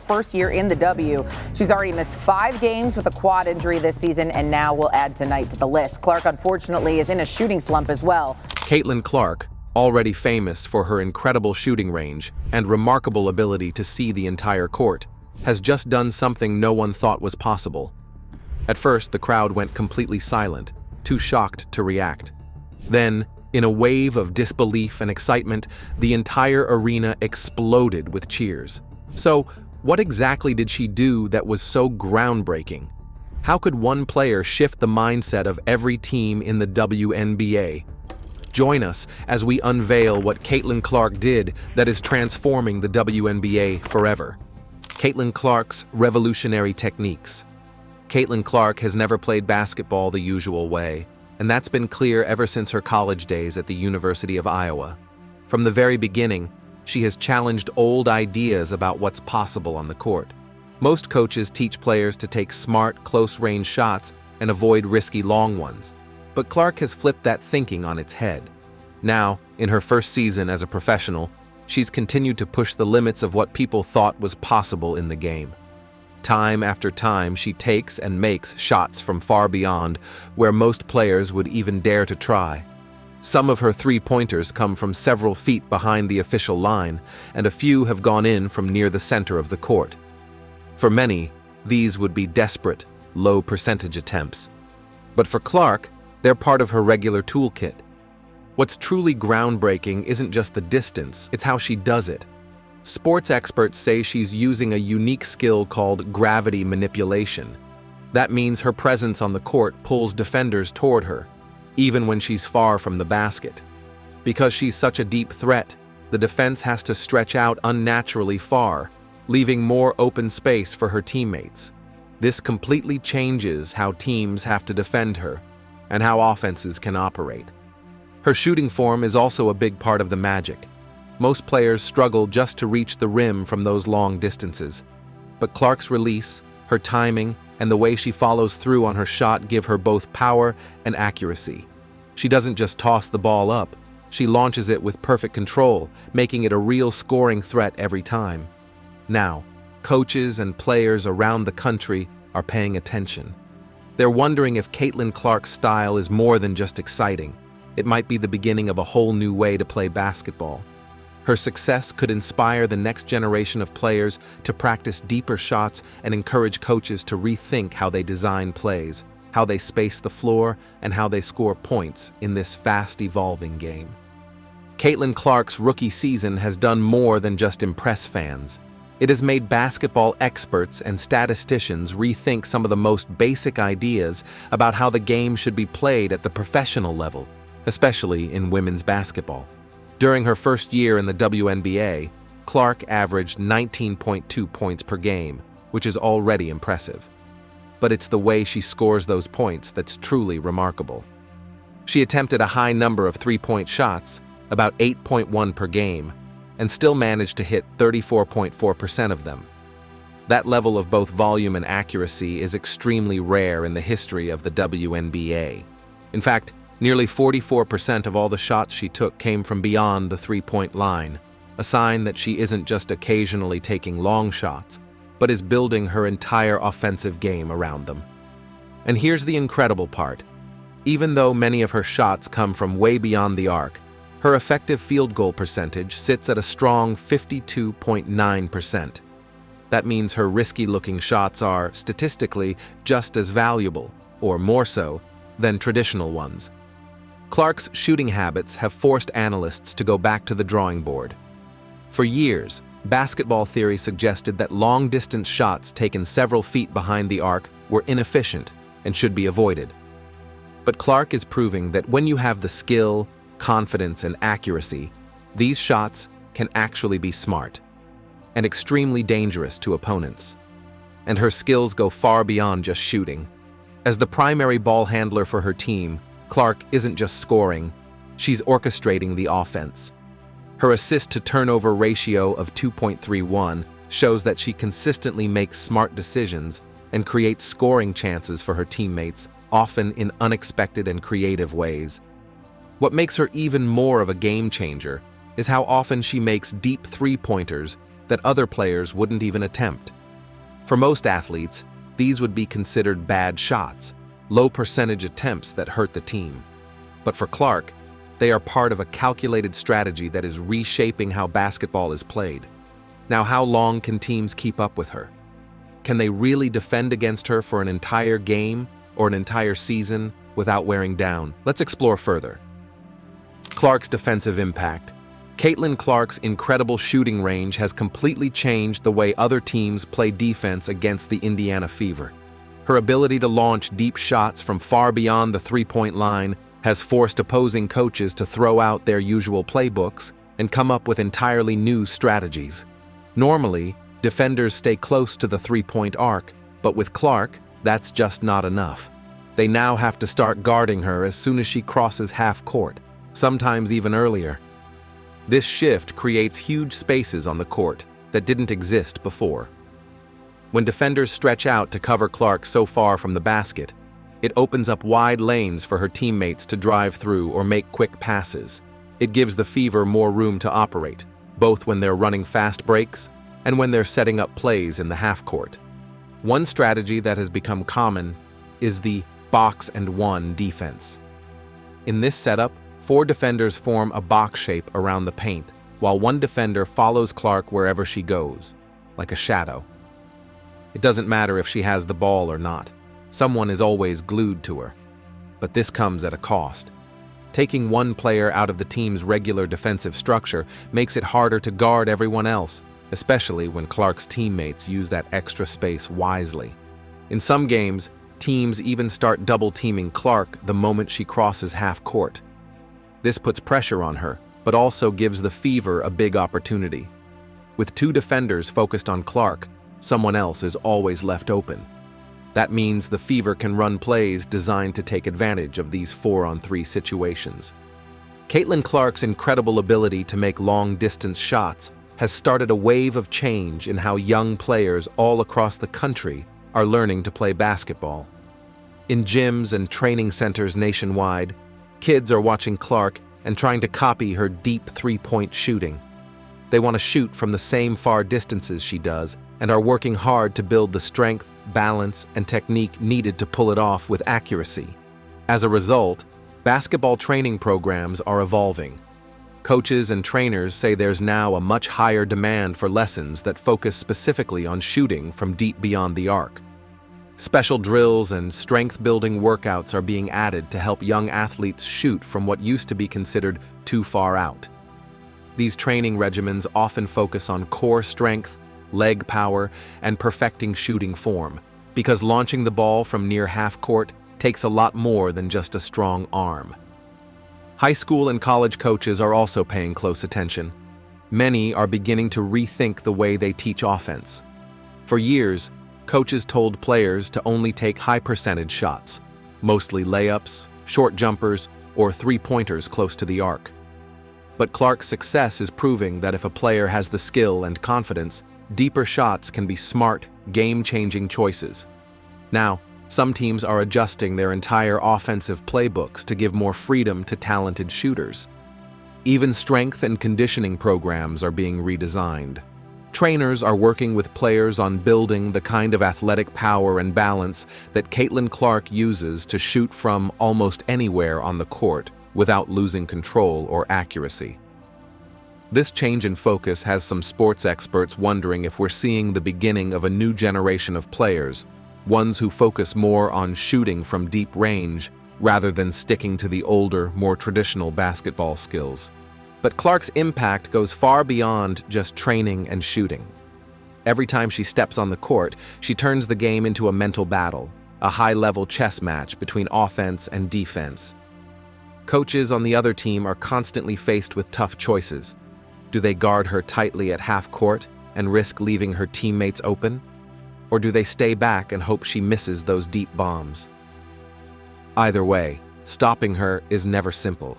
first year in the W. She's already missed 5 games with a quad injury this season and now will add tonight to the list. Clark, unfortunately, is in a shooting slump as well. Caitlin Clark, already famous for her incredible shooting range and remarkable ability to see the entire court, has just done something no one thought was possible. At first, the crowd went completely silent, too shocked to react. Then, in a wave of disbelief and excitement, the entire arena exploded with cheers. So, what exactly did she do that was so groundbreaking? How could one player shift the mindset of every team in the WNBA? Join us as we unveil what Caitlin Clark did that is transforming the WNBA forever. Caitlin Clark's revolutionary techniques. Caitlin Clark has never played basketball the usual way, and that's been clear ever since her college days at the University of Iowa. From the very beginning, she has challenged old ideas about what's possible on the court. Most coaches teach players to take smart, close-range shots and avoid risky long ones. But Clark has flipped that thinking on its head. Now, in her first season as a professional, she's continued to push the limits of what people thought was possible in the game. Time after time, she takes and makes shots from far beyond where most players would even dare to try. Some of her three-pointers come from several feet behind the official line, and a few have gone in from near the center of the court. For many, these would be desperate, low-percentage attempts. But for Clark, they're part of her regular toolkit. What's truly groundbreaking isn't just the distance, it's how she does it. Sports experts say she's using a unique skill called gravity manipulation. That means her presence on the court pulls defenders toward her, even when she's far from the basket. Because she's such a deep threat, the defense has to stretch out unnaturally far, leaving more open space for her teammates. This completely changes how teams have to defend her and how offenses can operate. Her shooting form is also a big part of the magic. Most players struggle just to reach the rim from those long distances. But Clark's release, her timing, and the way she follows through on her shot give her both power and accuracy. She doesn't just toss the ball up, she launches it with perfect control, making it a real scoring threat every time. Now, coaches and players around the country are paying attention. They're wondering if Caitlin Clark's style is more than just exciting. It might be the beginning of a whole new way to play basketball. Her success could inspire the next generation of players to practice deeper shots and encourage coaches to rethink how they design plays, how they space the floor, and how they score points in this fast-evolving game. Caitlin Clark's rookie season has done more than just impress fans. It has made basketball experts and statisticians rethink some of the most basic ideas about how the game should be played at the professional level, especially in women's basketball. During her first year in the WNBA, Clark averaged 19.2 points per game, which is already impressive. But it's the way she scores those points that's truly remarkable. She attempted a high number of three-point shots, about 8.1 per game, and still managed to hit 34.4% of them. That level of both volume and accuracy is extremely rare in the history of the WNBA. In fact, nearly 44% of all the shots she took came from beyond the three-point line, a sign that she isn't just occasionally taking long shots, but is building her entire offensive game around them. And here's the incredible part. Even though many of her shots come from way beyond the arc, her effective field goal percentage sits at a strong 52.9%. That means her risky-looking shots are, statistically, just as valuable, or more so, than traditional ones. Clark's shooting habits have forced analysts to go back to the drawing board. For years, basketball theory suggested that long-distance shots taken several feet behind the arc were inefficient and should be avoided. But Clark is proving that when you have the skill, confidence, and accuracy, these shots can actually be smart and extremely dangerous to opponents. And her skills go far beyond just shooting. As the primary ball handler for her team, Clark isn't just scoring, she's orchestrating the offense. Her assist-to-turnover ratio of 2.31 shows that she consistently makes smart decisions and creates scoring chances for her teammates, often in unexpected and creative ways. What makes her even more of a game-changer is how often she makes deep three-pointers that other players wouldn't even attempt. For most athletes, these would be considered bad shots, low percentage attempts that hurt the team. But for Clark, they are part of a calculated strategy that is reshaping how basketball is played. Now, how long can teams keep up with her? Can they really defend against her for an entire game or an entire season without wearing down? Let's explore further. Clark's defensive impact. Caitlin Clark's incredible shooting range has completely changed the way other teams play defense against the Indiana Fever. Her ability to launch deep shots from far beyond the three-point line has forced opposing coaches to throw out their usual playbooks and come up with entirely new strategies. Normally, defenders stay close to the three-point arc, but with Clark, that's just not enough. They now have to start guarding her as soon as she crosses half court, sometimes even earlier. This shift creates huge spaces on the court that didn't exist before. When defenders stretch out to cover Clark so far from the basket, it opens up wide lanes for her teammates to drive through or make quick passes. It gives the Fever more room to operate, both when they're running fast breaks and when they're setting up plays in the half court. One strategy that has become common is the box and one defense. In this setup, 4 defenders form a box shape around the paint, while one defender follows Clark wherever she goes, like a shadow. It doesn't matter if she has the ball or not. Someone is always glued to her. But this comes at a cost. Taking one player out of the team's regular defensive structure makes it harder to guard everyone else, especially when Clark's teammates use that extra space wisely. In some games, teams even start double-teaming Clark the moment she crosses half court. This puts pressure on her, but also gives the Fever a big opportunity. With 2 defenders focused on Clark, someone else is always left open. That means the Fever can run plays designed to take advantage of these 4-on-3 situations. Caitlin Clark's incredible ability to make long-distance shots has started a wave of change in how young players all across the country are learning to play basketball. In gyms and training centers nationwide, kids are watching Clark and trying to copy her deep three-point shooting. They want to shoot from the same far distances she does and are working hard to build the strength, balance, and technique needed to pull it off with accuracy. As a result, basketball training programs are evolving. Coaches and trainers say there's now a much higher demand for lessons that focus specifically on shooting from deep beyond the arc. Special drills and strength-building workouts are being added to help young athletes shoot from what used to be considered too far out. These training regimens often focus on core strength, leg power, and perfecting shooting form, because launching the ball from near half court takes a lot more than just a strong arm. High school and college coaches are also paying close attention. Many are beginning to rethink the way they teach offense. For years, coaches told players to only take high-percentage shots, mostly layups, short jumpers, or three-pointers close to the arc. But Clark's success is proving that if a player has the skill and confidence, deeper shots can be smart, game-changing choices. Now, some teams are adjusting their entire offensive playbooks to give more freedom to talented shooters. Even strength and conditioning programs are being redesigned. Trainers are working with players on building the kind of athletic power and balance that Caitlin Clark uses to shoot from almost anywhere on the court without losing control or accuracy. This change in focus has some sports experts wondering if we're seeing the beginning of a new generation of players, ones who focus more on shooting from deep range rather than sticking to the older, more traditional basketball skills. But Clark's impact goes far beyond just training and shooting. Every time she steps on the court, she turns the game into a mental battle, a high-level chess match between offense and defense. Coaches on the other team are constantly faced with tough choices. Do they guard her tightly at half court and risk leaving her teammates open? Or do they stay back and hope she misses those deep bombs? Either way, stopping her is never simple.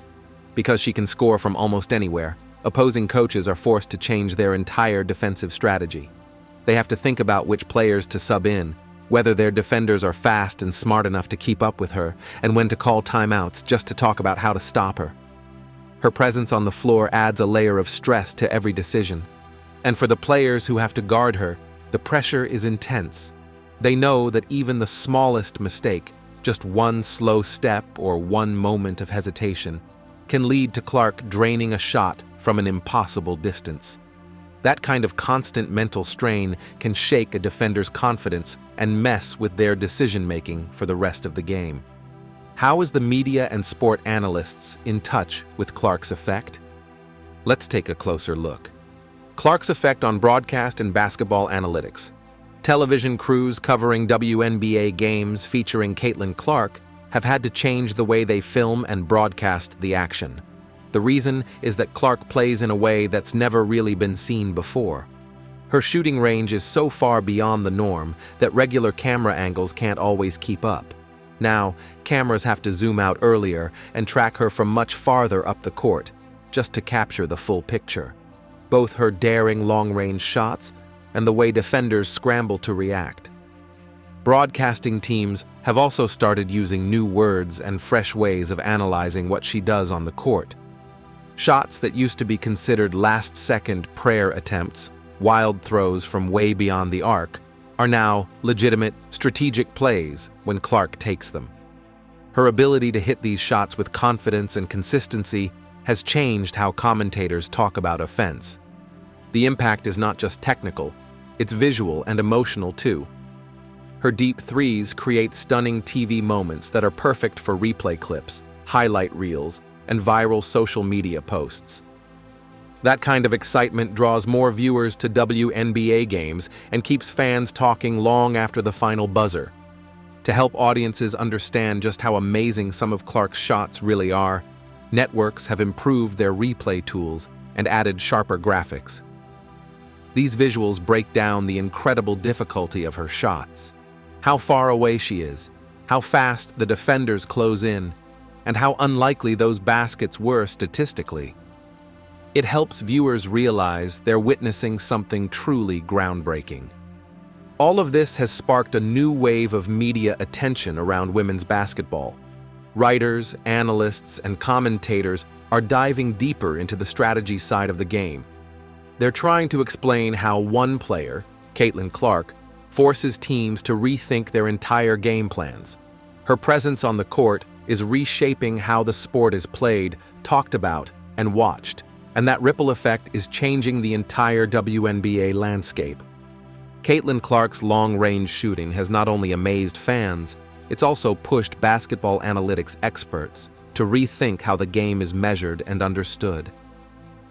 Because she can score from almost anywhere, opposing coaches are forced to change their entire defensive strategy. They have to think about which players to sub in, whether their defenders are fast and smart enough to keep up with her, and when to call timeouts just to talk about how to stop her. Her presence on the floor adds a layer of stress to every decision. And for the players who have to guard her, The pressure is intense. They know that even the smallest mistake, just one slow step or one moment of hesitation, can lead to Clark draining a shot from an impossible distance. That kind of constant mental strain can shake a defender's confidence and mess with their decision-making for the rest of the game. How is the media and sport analysts in touch with Clark's effect? Let's take a closer look. Clark's effect on broadcast and basketball analytics. Television crews covering WNBA games featuring Caitlin Clark have had to change the way they film and broadcast the action. The reason is that Clark plays in a way that's never really been seen before. Her shooting range is so far beyond the norm that regular camera angles can't always keep up. Now, cameras have to zoom out earlier and track her from much farther up the court, just to capture the full picture. Both her daring long-range shots and the way defenders scramble to react. Broadcasting teams have also started using new words and fresh ways of analyzing what she does on the court. Shots that used to be considered last-second prayer attempts, wild throws from way beyond the arc, are now legitimate, strategic plays when Clark takes them. Her ability to hit these shots with confidence and consistency has changed how commentators talk about offense. The impact is not just technical, it's visual and emotional too. Her deep threes create stunning TV moments that are perfect for replay clips, highlight reels, and viral social media posts. That kind of excitement draws more viewers to WNBA games and keeps fans talking long after the final buzzer. To help audiences understand just how amazing some of Clark's shots really are, networks have improved their replay tools and added sharper graphics. These visuals break down the incredible difficulty of her shots, how far away she is, how fast the defenders close in, and how unlikely those baskets were statistically. It helps viewers realize they're witnessing something truly groundbreaking. All of this has sparked a new wave of media attention around women's basketball. Writers, analysts, and commentators are diving deeper into the strategy side of the game. They're trying to explain how one player, Caitlin Clark, forces teams to rethink their entire game plans. Her presence on the court is reshaping how the sport is played, talked about, and watched, and that ripple effect is changing the entire WNBA landscape. Caitlin Clark's long-range shooting has not only amazed fans, it's also pushed basketball analytics experts to rethink how the game is measured and understood.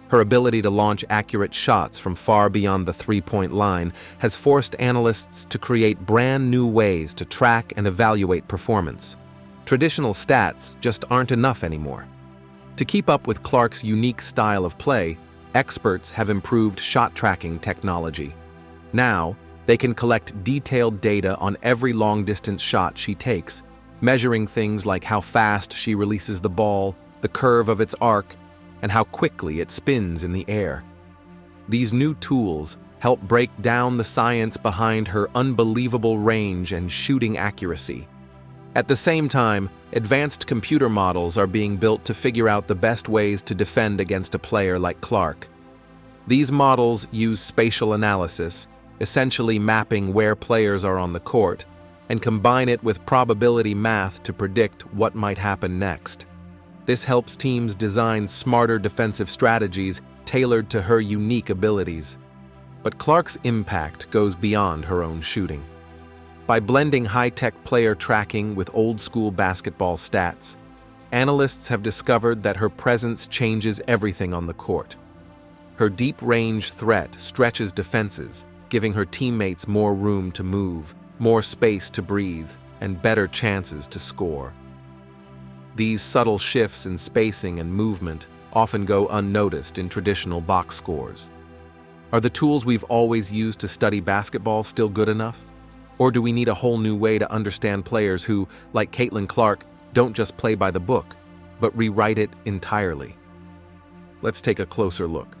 Her ability to launch accurate shots from far beyond the three-point line has forced analysts to create brand new ways to track and evaluate performance. Traditional stats just aren't enough anymore. To keep up with Clark's unique style of play, experts have improved shot tracking technology. Now, they can collect detailed data on every long-distance shot she takes, measuring things like how fast she releases the ball, the curve of its arc, and how quickly it spins in the air. These new tools help break down the science behind her unbelievable range and shooting accuracy. At the same time, advanced computer models are being built to figure out the best ways to defend against a player like Clark. These models use spatial analysis, essentially mapping where players are on the court, and combine it with probability math to predict what might happen next. This helps teams design smarter defensive strategies tailored to her unique abilities. But Clark's impact goes beyond her own shooting. By blending high-tech player tracking with old-school basketball stats, analysts have discovered that her presence changes everything on the court. Her deep-range threat stretches defenses, giving her teammates more room to move, more space to breathe, and better chances to score. These subtle shifts in spacing and movement often go unnoticed in traditional box scores. Are the tools we've always used to study basketball still good enough? Or do we need a whole new way to understand players who, like Caitlin Clark, don't just play by the book, but rewrite it entirely? Let's take a closer look.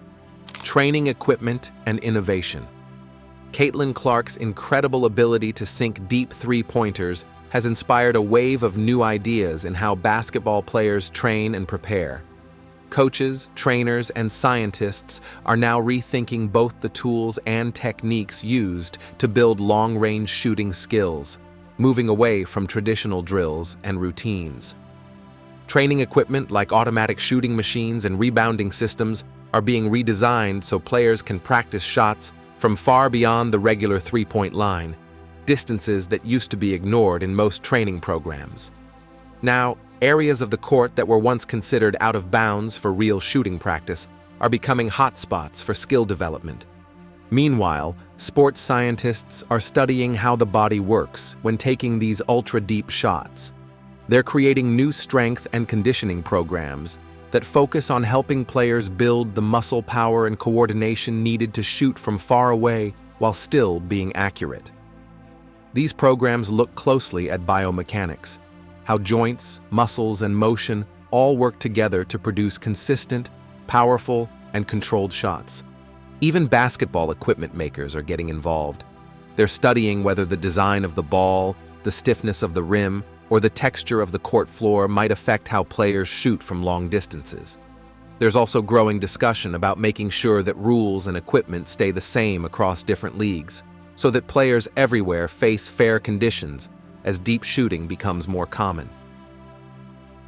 Training equipment and innovation. Caitlin Clark's incredible ability to sink deep three-pointers has inspired a wave of new ideas in how basketball players train and prepare. Coaches, trainers, and scientists are now rethinking both the tools and techniques used to build long-range shooting skills, moving away from traditional drills and routines. Training equipment like automatic shooting machines and rebounding systems are being redesigned so players can practice shots from far beyond the regular three-point line, distances that used to be ignored in most training programs. Now, areas of the court that were once considered out of bounds for real shooting practice are becoming hotspots for skill development. Meanwhile, sports scientists are studying how the body works when taking these ultra-deep shots. They're creating new strength and conditioning programs that focus on helping players build the muscle power and coordination needed to shoot from far away while still being accurate. These programs look closely at biomechanics, how joints, muscles, and motion all work together to produce consistent, powerful, and controlled shots. Even basketball equipment makers are getting involved. They're studying whether the design of the ball, the stiffness of the rim, or the texture of the court floor might affect how players shoot from long distances. There's also growing discussion about making sure that rules and equipment stay the same across different leagues, so that players everywhere face fair conditions as deep shooting becomes more common.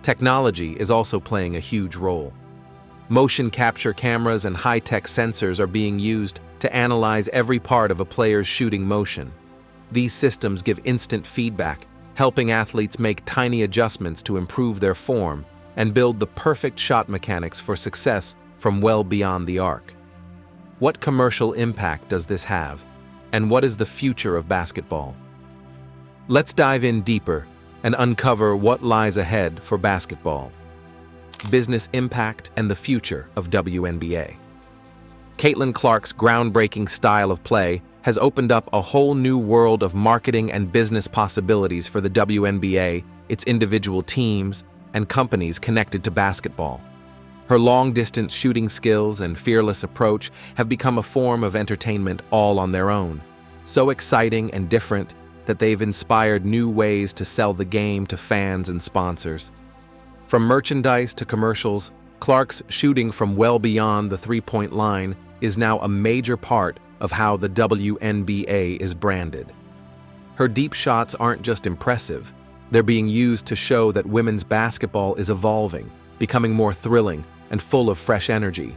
Technology is also playing a huge role. Motion capture cameras and high-tech sensors are being used to analyze every part of a player's shooting motion. These systems give instant feedback, helping athletes make tiny adjustments to improve their form and build the perfect shot mechanics for success from well beyond the arc. What commercial impact does this have? And what is the future of basketball? Let's dive in deeper and uncover what lies ahead for basketball. Business impact and the future of WNBA. Caitlin Clark's groundbreaking style of play has opened up a whole new world of marketing and business possibilities for the WNBA, its individual teams, and companies connected to basketball. Her long-distance shooting skills and fearless approach have become a form of entertainment all on their own, so exciting and different that they've inspired new ways to sell the game to fans and sponsors. From merchandise to commercials, Clark's shooting from well beyond the three-point line is now a major part of how the WNBA is branded. Her deep shots aren't just impressive, they're being used to show that women's basketball is evolving, becoming more thrilling and full of fresh energy.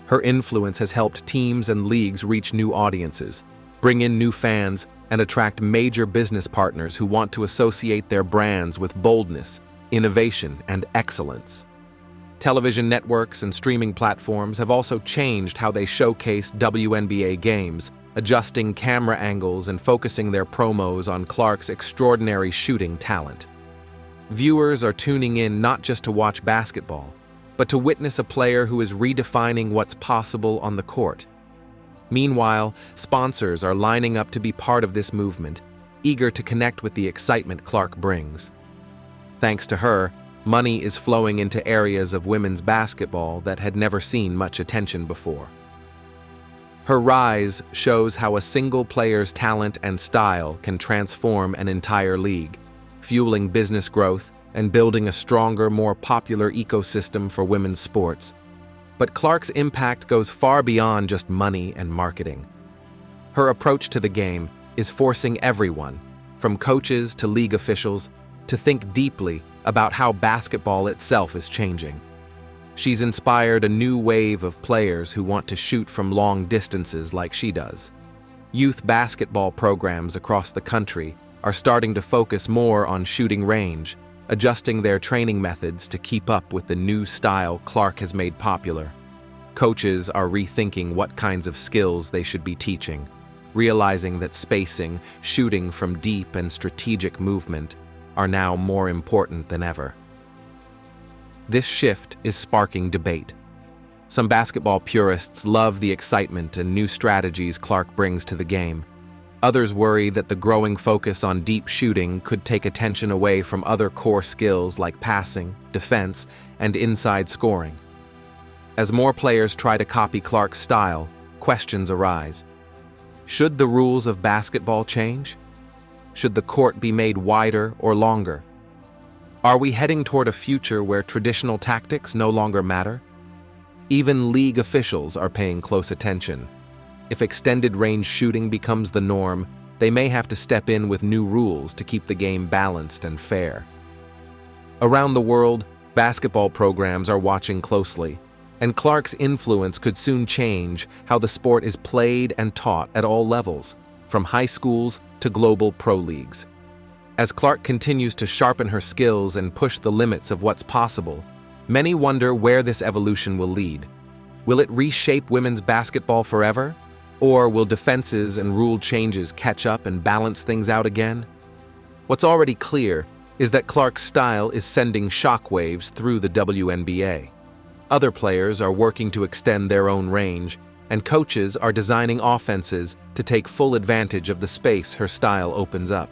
Her influence has helped teams and leagues reach new audiences, bring in new fans, and attract major business partners who want to associate their brands with boldness, innovation, and excellence. Television networks and streaming platforms have also changed how they showcase WNBA games, adjusting camera angles and focusing their promos on Clark's extraordinary shooting talent. Viewers are tuning in not just to watch basketball, but to witness a player who is redefining what's possible on the court. Meanwhile, sponsors are lining up to be part of this movement, eager to connect with the excitement Clark brings. Thanks to her, money is flowing into areas of women's basketball that had never seen much attention before. Her rise shows how a single player's talent and style can transform an entire league, fueling business growth and building a stronger, more popular ecosystem for women's sports. But Clark's impact goes far beyond just money and marketing. Her approach to the game is forcing everyone, from coaches to league officials, to think deeply about how basketball itself is changing. She's inspired a new wave of players who want to shoot from long distances like she does. Youth basketball programs across the country are starting to focus more on shooting range, adjusting their training methods to keep up with the new style Clark has made popular. Coaches are rethinking what kinds of skills they should be teaching, realizing that spacing, shooting from deep, and strategic movement are now more important than ever. This shift is sparking debate. Some basketball purists love the excitement and new strategies Clark brings to the game. Others worry that the growing focus on deep shooting could take attention away from other core skills like passing, defense, and inside scoring. As more players try to copy Clark's style, questions arise. Should the rules of basketball change? Should the court be made wider or longer? Are we heading toward a future where traditional tactics no longer matter, Even league officials are paying close attention. If extended-range shooting becomes the norm, they may have to step in with new rules to keep the game balanced and fair. Around the world, basketball programs are watching closely, and Clark's influence could soon change how the sport is played and taught at all levels, from high schools to global pro leagues. As Clark continues to sharpen her skills and push the limits of what's possible, many wonder where this evolution will lead. Will it reshape women's basketball forever? Or will defenses and rule changes catch up and balance things out again? What's already clear is that Clark's style is sending shockwaves through the WNBA. Other players are working to extend their own range, and coaches are designing offenses to take full advantage of the space her style opens up.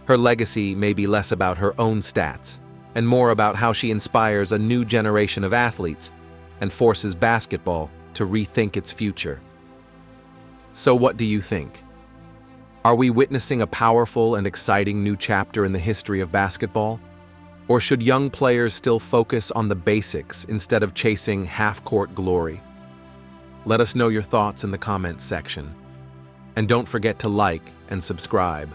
Her legacy may be less about her own stats, and more about how she inspires a new generation of athletes and forces basketball to rethink its future. So what do you think? Are we witnessing a powerful and exciting new chapter in the history of basketball? Or should young players still focus on the basics instead of chasing half-court glory? Let us know your thoughts in the comments section. And don't forget to like and subscribe.